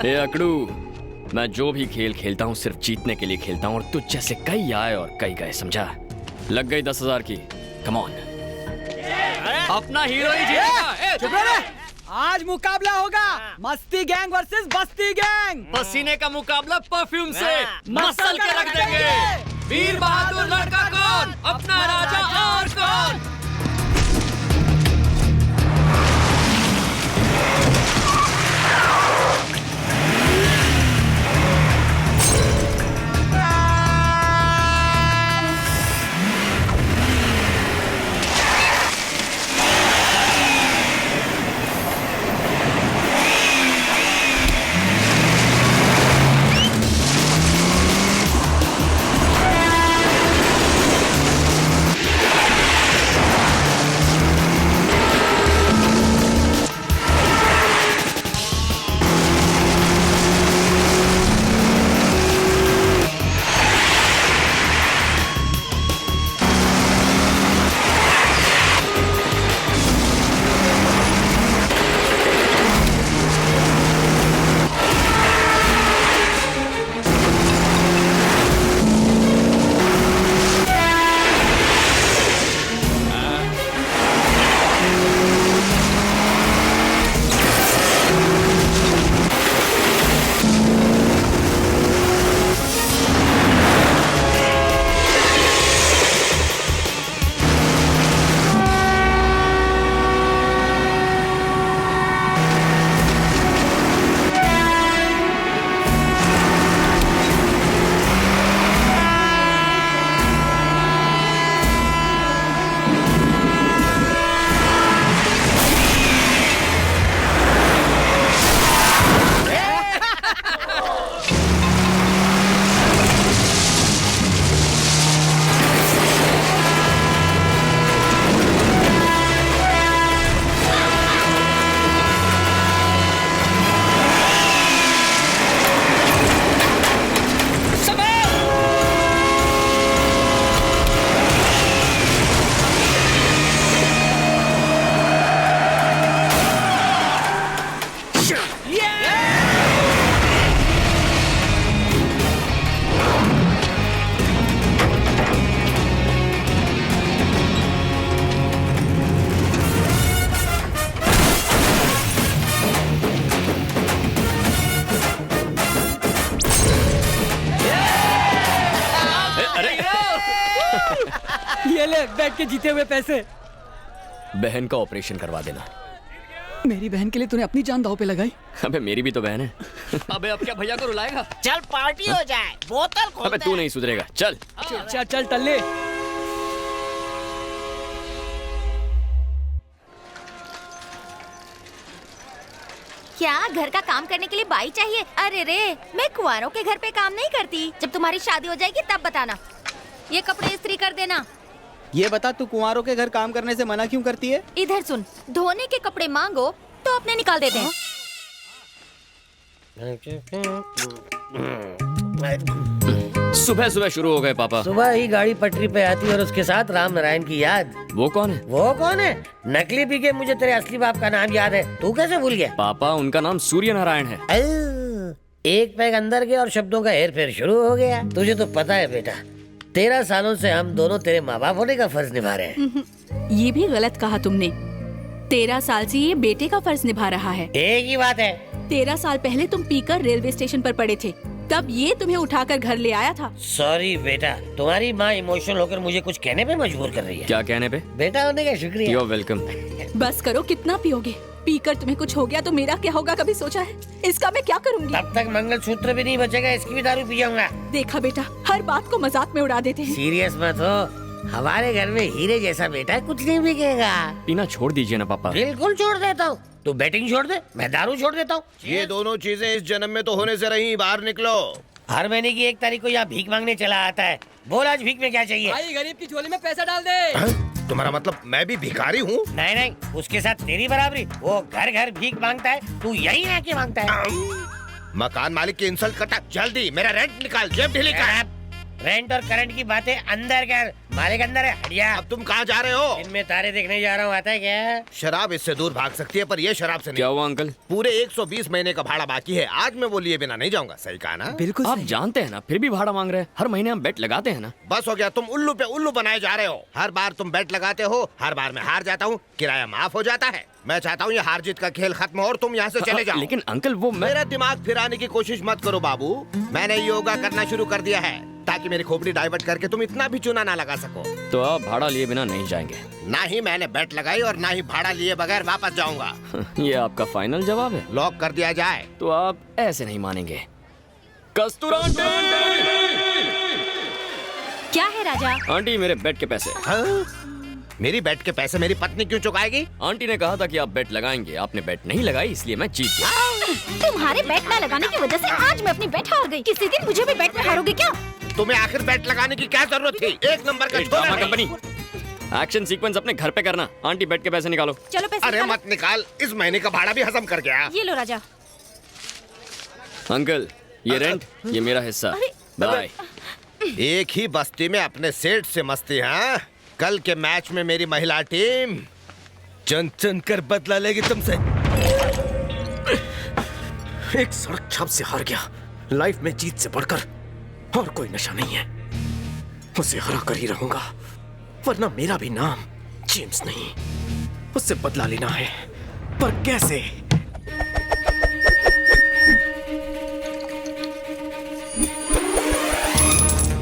ए अकड़ू, मैं जो भी खेल खेलता हूँ सिर्फ जीतने के लिए खेलता हूँ और तुझ जैसे कई आए और कई गए, समझा? लग गई 10,000 की। कम ऑन, अपना हीरो ही जीतेगा। आज मुकाबला होगा मस्ती गैंग वर्सेस बस्ती गैंग। पसीने का मुकाबला परफ्यूम से मसल के रख देंगे। वीर बहादुर लड़का कौन, अपना राजा और कौन? ये ले बैठ के जीते हुए पैसे। बहन का ऑपरेशन करवा देना। मेरी बहन के लिए तूने अपनी जान दांव पे लगाई। अबे मेरी भी तो बहन है। अबे अब क्या भैया को रुलाएगा? चल पार्टी हो जाए, बोतल खोल। अबे तू नहीं सुधरेगा, चल। चल चल टल्ले। क्या घर का काम करने के लिए बाई चाहिए? अरे रे, मैं कुंवारों के घर पे काम नहीं करती। जब तुम्हारी शादी हो जाएगी तब बताना। ये कपड़े इस्त्री कर देना। ये बता, तू कुंवारों के घर काम करने से मना क्यों करती है? इधर सुन, धोने के कपड़े मांगो तो अपने निकाल देते हैं। सुबह सुबह शुरू हो गए पापा। सुबह ही गाड़ी पटरी पे आती और उसके साथ राम नारायण की याद। वो कौन है? वो कौन है? नकली पी के मुझे तेरे असली बाप का नाम याद है, तू कैसे भूल गया? पापा उनका नाम सूर्य नारायण है। एक पैग अंदर गया और शब्दों का हेर फेर शुरू हो गया। तुझे तो पता है बेटा, 13 सालों से हम दोनों तेरे माँ बाप होने का फर्ज निभा रहे हैं। ये भी गलत कहा तुमने। 13 साल से ये बेटे का फर्ज निभा रहा है। एक ही बात है। 13 साल पहले तुम पीकर रेलवे स्टेशन पर पड़े थे, तब ये तुम्हें उठाकर घर ले आया था। सॉरी बेटा, तुम्हारी माँ इमोशनल होकर मुझे कुछ कहने पे मजबूर कर रही है। क्या कहने पे? बेटा होने का शुक्रिया। You're welcome। बस करो, कितना पियोगे? पीकर तुम्हें कुछ हो गया तो मेरा क्या होगा, कभी सोचा है? इसका मैं क्या करूंगी? तब तक मंगलसूत्र भी नहीं बचेगा, इसकी भी दारू पी जाऊंगा। देखा बेटा, हर बात को मजाक में उड़ा देते हैं। सीरियस मत हो, हमारे घर में हीरे जैसा बेटा कुछ नहीं बिकेगा। पीना छोड़ दीजिए ना पापा। बिल्कुल छोड़ देता हूँ। तू बैटिंग छोड़ दे, मैं दारू छोड़ देता हूँ। ये दोनों चीजें इस जन्म में तो होने से रही, बाहर निकलो। हर महीने की 1 तारीख को यहाँ भीख मांगने चला आता है। बोल आज भीख में क्या चाहिए? भाई गरीब की झोली में पैसा डाल दे। तुम्हारा मतलब मैं भी भिखारी हूँ? नहीं नहीं, उसके साथ तेरी बराबरी। वो घर घर भीख मांगता है, तू यही आके मांगता है। मकान मालिक की इंसल्ट करता। जल्दी मेरा रेंट निकाल, जेब ढीली कर। रेंट और करंट की बातें अंदर कर, मालिक अंदर है, हटिया। अब तुम कहाँ जा रहे हो? इनमें तारे देखने जा रहा हूँ, आता है क्या? शराब इससे दूर भाग सकती है, पर ये शराब से क्या नहीं। हुआ अंकल? पूरे 120 महीने का भाड़ा बाकी है। आज मैं वो लिए बिना नहीं जाऊंगा। सही कहा ना? बिल्कुल आप सही। जानते हैं ना, फिर भी भाड़ा मांग रहे हैं। हर महीने हम बेट लगाते हैं ना। बस हो गया, तुम उल्लू पे उल्लू बनाए जा रहे हो। हर बार तुम बेट लगाते हो, हर बार मैं हार जाता हूँ, किराया माफ हो जाता है। मैं चाहता हूँ ये हार जीत का खेल खत्म हो और तुम यहाँ से चले जाओ। लेकिन अंकल वो मेरा दिमाग फिराने की कोशिश मत करो बाबू। मैंने योगा करना शुरू कर दिया है ताकि मेरी खोपड़ी डाइवर्ट करके तुम इतना भी चूना ना लगा सको। तो आप भाड़ा लिए बिना नहीं जाएंगे? ना ही मैंने बेट लगाई और ना ही भाड़ा लिए बगैर वापस जाऊंगा। ये आपका फाइनल जवाब है? लॉक कर दिया जाए। तो आप ऐसे नहीं मानेंगे। कस्तूरा क्या है राजा? आंटी, मेरे बेट के पैसे। हाँ? मेरी बेट के पैसे मेरी पत्नी क्यों चुकाएगी? आंटी ने कहा था कि आप बेट लगाएंगे, आपने बेट नहीं लगाई, इसलिए मैं जीत गया। तुम्हारे बैट न लगाने की वजह से आज मैं अपनी बैट हार गई। किसी दिन मुझे भी बैट में हारोगे क्या? तुम्हें आखिर बेट लगाने की क्या जरूरत थी? एक नंबर का ड्रामा छोरा कंपनी। एक्शन सीक्वेंस अपने घर पे करना। आंटी, बेट के पैसे निकालो। चलो पैसे अरे निकालो। मत निकाल, इस महीने का भाड़ा भी हजम कर गया। ये लो राजा। अंकल, ये रेंट, ये मेरा हिस्सा। बाय। एक ही बस्ती में अपने सेठ से मस्ती। हाँ, कल के मैच में मेरी महिला टीम चुन चुन कर बदला लेगी तुमसे। एक सड़क छाप से हार गया। लाइफ में जीत से बढ़कर और कोई नशा नहीं है। उसे हरा कर ही रहूंगा, वरना मेरा भी नाम जेम्स नहीं। उससे बदला लेना है, पर कैसे?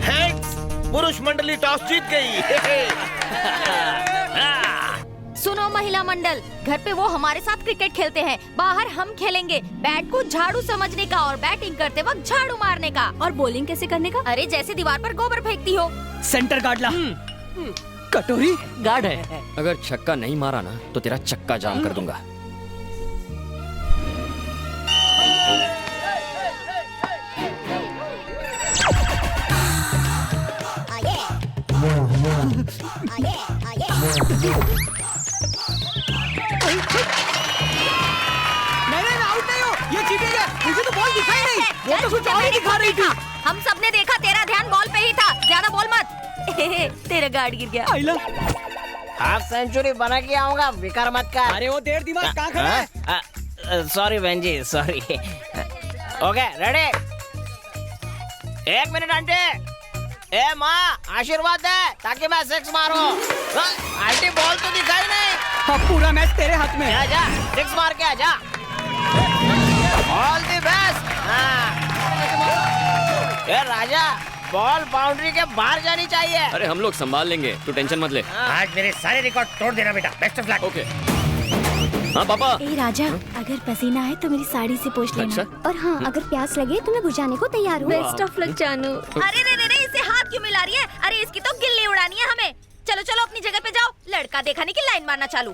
हेड्स, पुरुष मंडली टॉस जीत गई। सुनो महिला मंडल, घर पे वो हमारे साथ क्रिकेट खेलते हैं, बाहर हम खेलेंगे। बैट को झाड़ू समझने का और बैटिंग करते वक्त झाड़ू मारने का। और बॉलिंग कैसे करने का? अरे जैसे दीवार पर गोबर फेंकती हो। सेंटर गार्ड ला। कटोरी गार्ड है। अगर छक्का नहीं मारा ना तो तेरा चक्का जाम कर दूंगा। नहीं, आउट नहीं हो, ये चीटिंग है। मुझे तो बॉल दिखाई नहीं, वो तो कुछ और ही दिखा रही थी। हम सबने देखा, तेरा ध्यान बॉल पे ही था। ज्यादा बोल मत। तेरा गार्ड गिर गया। आइला, हाफ सेंचुरी बना के आऊंगा, विकार मत कर। अरे वो देर दिमाग कहाँ खड़ा है? सॉरी बहन जी, sorry. Okay ready, 1 minute aunty. ए माँ, आशीर्वाद दे ताकि मैं सिक्स मारूं। आंटी बॉल तो दिखाई नहीं। अब पूरा मैच तेरे हाथ में है। आजा, सिक्स मार के आजा। All the best. A Raja, ball boundary के बाहर जानी चाहिए। अरे हम लोग संभाल लेंगे, तू टेंशन मत ले। आज मेरे सारे रिकॉर्ड तोड़ देना बेटा। Best of luck. ओके। हाँ पापा। ए राजा, अगर पसीना आए तो मेरी साड़ी से पोंछ लेना। अच्छा। और हाँ, अगर प्यास लगे तो मैं बुझाने को तैयार हूँ। बेस्ट ऑफ लक जानू। अरे रे, इसे हाथ क्यों मिला रही है? अरे इसकी तो गिल्ली उड़ानी है हमें। चलो चलो अपनी जगह पे जाओ। लड़का देखा नहीं कि लाइन मारना चालू।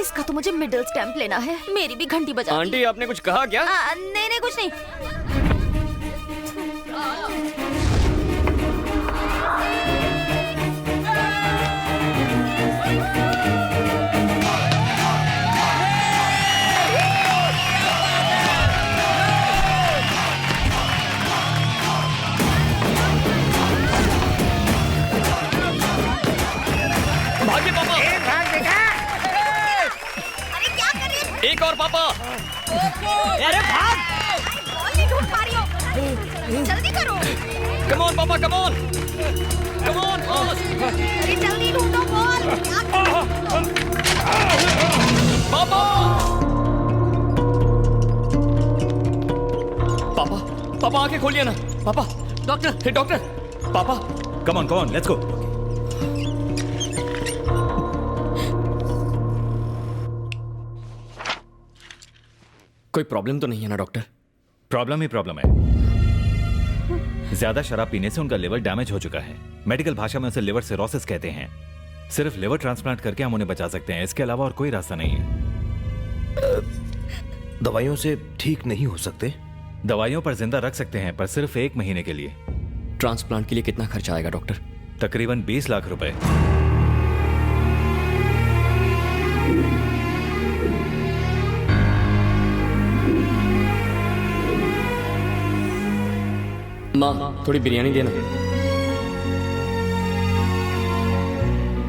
इसका तो मुझे मिडिल स्टैंप लेना है। मेरी भी घंटी बजा दी। आंटी, आपने कुछ कहा क्या? नहीं कुछ नहीं। भागे पापा। अरे क्या कर रही है? एक और पापा। अरे भाग। बॉल नहीं ढूंढ पा रही हो। जल्दी करो। कम ऑन पापा, come on. Come on boss. अरे जल्दी ढूंढो बॉल। पापा। पापा, पापा आंखें खोलिए ना। पापा, डॉक्टर, हे डॉक्टर। पापा, कम ऑन, लेट्स गो। कोई प्रॉब्लम तो नहीं है ना डॉक्टर? प्रॉब्लम ही प्रॉब्लम है। ज्यादा शराब पीने से उनका लिवर डैमेज हो चुका है। मेडिकल भाषा में उसे लिवर सिरोसिस कहते हैं। सिर्फ लिवर ट्रांसप्लांट करके हम उन्हें बचा सकते हैं, इसके अलावा और कोई रास्ता नहीं है। दवाइयों से ठीक नहीं हो सकते? दवाइयों पर जिंदा रख सकते हैं, पर सिर्फ 1 महीने के लिए। ट्रांसप्लांट के लिए कितना खर्चा आएगा डॉक्टर? तकरीबन 20 लाख रुपए। माँ, थोड़ी बिरयानी देना।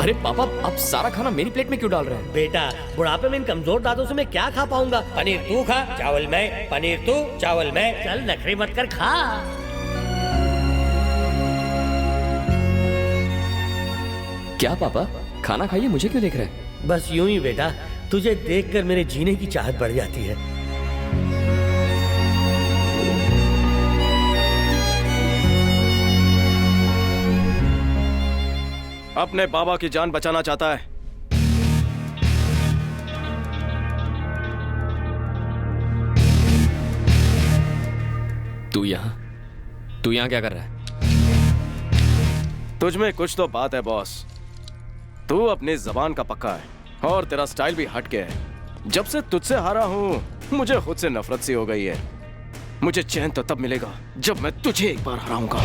अरे पापा, आप सारा खाना मेरी प्लेट में क्यों डाल रहे हैं? बेटा, बुढ़ापे में इन कमजोर दांतों से मैं क्या खा पाऊंगा? पनीर तू खा, चावल मैं, पनीर तू, चावल मैं। चल नखरे मत कर, खा। क्या पापा, खाना खाइए, मुझे क्यों देख रहे हैं? बस यूं ही बेटा, तुझे देखकर मेरे जीने की चाहत बढ़ जाती है। अपने बाबा की जान बचाना चाहता है। तू यहाँ क्या कर रहा है? तुझ में कुछ तो बात है बॉस। तू अपनी जबान का पक्का है और तेरा स्टाइल भी हट के है। जब से तुझसे हारा हूँ मुझे खुद से नफरत सी हो गई है। मुझे चैन तो तब मिलेगा जब मैं तुझे एक बार हराऊंगा।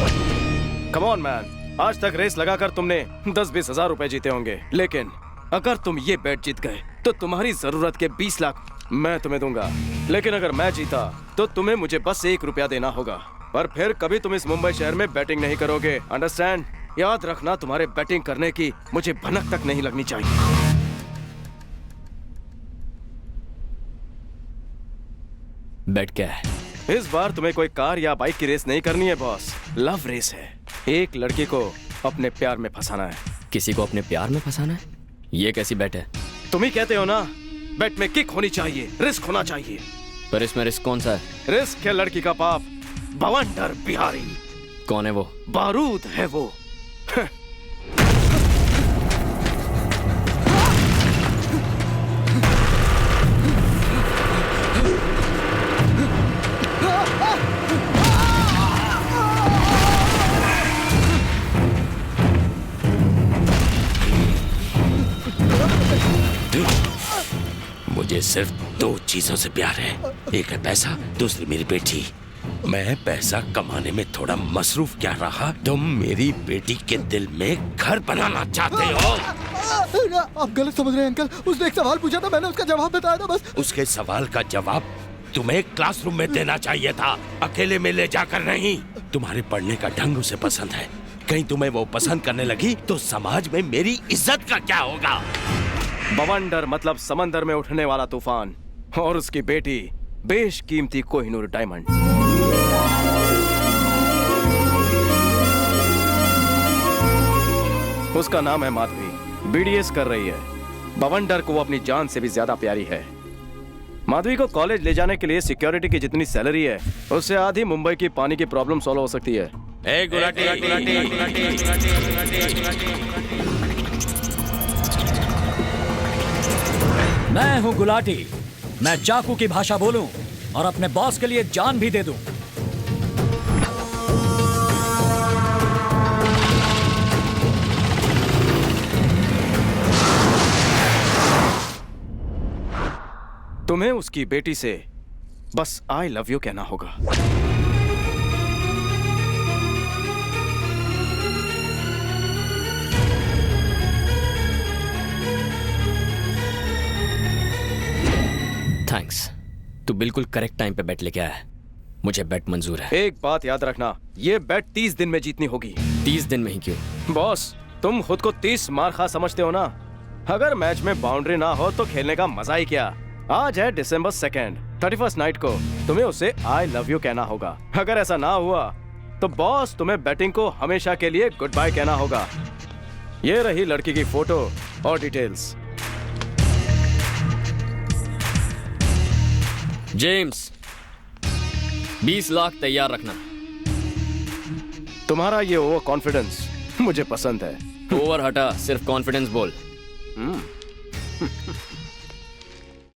कम ऑन मैन, आज तक रेस लगाकर तुमने 10-20 हजार रुपए जीते होंगे, लेकिन अगर तुम ये बेट जीत गए तो तुम्हारी जरूरत के 20 लाख मैं तुम्हें दूंगा। लेकिन अगर मैं जीता तो तुम्हें मुझे बस 1 रुपया देना होगा। पर फिर कभी तुम इस मुंबई शहर में बैटिंग नहीं करोगे, अंडरस्टैंड? याद रखना, तुम्हारे बैटिंग करने की मुझे भनक तक नहीं लगनी चाहिए। बैट क्या है? इस बार तुम्हें कोई कार या बाइक की रेस नहीं करनी है बॉस, लव रेस है। एक लड़की को अपने प्यार में फंसाना है। किसी को अपने प्यार में फंसाना है? ये कैसी बैट है? तुम ही कहते हो ना, बैट में किक होनी चाहिए, रिस्क होना चाहिए। पर इसमें रिस्क कौन सा है? रिस्क है लड़की का बाप, बवंडर बिहारी। कौन है वो? बारूद है वो। मुझे सिर्फ 2 चीजों से प्यार है, एक है पैसा, दूसरी मेरी बेटी। मैं पैसा कमाने में थोड़ा मसरूफ क्या रहा, तुम मेरी बेटी के दिल में घर बनाना चाहते हो। आप गलत समझ रहे हैं अंकल, उसने एक सवाल पूछा था, मैंने उसका जवाब बताया था बस। उसके सवाल का जवाब तुम्हें क्लासरूम में देना चाहिए था, अकेले में ले जाकर नहीं। तुम्हारे पढ़ने का ढंग उसे पसंद है, कहीं तुम्हें वो पसंद करने लगी तो समाज में मेरी इज्जत का क्या होगा? बवंडर मतलब समंदर में उठने वाला तूफान, और उसकी बेटी बेशकीमती कोहिनूर डायमंड। उसका नाम है माधवी, बीडीएस कर रही है। बवंडर को वो अपनी जान से भी ज्यादा प्यारी है। माधवी को कॉलेज ले जाने के लिए सिक्योरिटी की जितनी सैलरी है उससे आधी मुंबई की पानी की प्रॉब्लम सॉल्व हो सकती है। मैं हूं गुलाटी, मैं चाकू की भाषा बोलूं और अपने बॉस के लिए जान भी दे दूं। तुम्हें उसकी बेटी से बस आई लव यू कहना होगा। थैंक्स, तू बिल्कुल करेक्ट टाइम पे बैट लेके आया है। मुझे बैट मंजूर है। एक बात याद रखना, ये बैट 30 दिन में जीतनी होगी। 30 दिन में ही क्यों? बॉस, तुम खुद को 30 मार खा समझते हो ना। अगर मैच में बाउंड्री ना हो तो खेलने का मजा ही क्या। आज है December 2nd, 31st नाइट को तुम्हें उसे आई लव यू कहना होगा। अगर ऐसा ना हुआ तो बॉस तुम्हें बैटिंग को हमेशा के लिए गुड बाय कहना होगा। ये रही लड़की की फोटो और डिटेल्स। जेम्स, 20 लाख तैयार रखना। तुम्हारा ये ओवर कॉन्फिडेंस मुझे पसंद है। ओवर हटा, सिर्फ कॉन्फिडेंस बोल।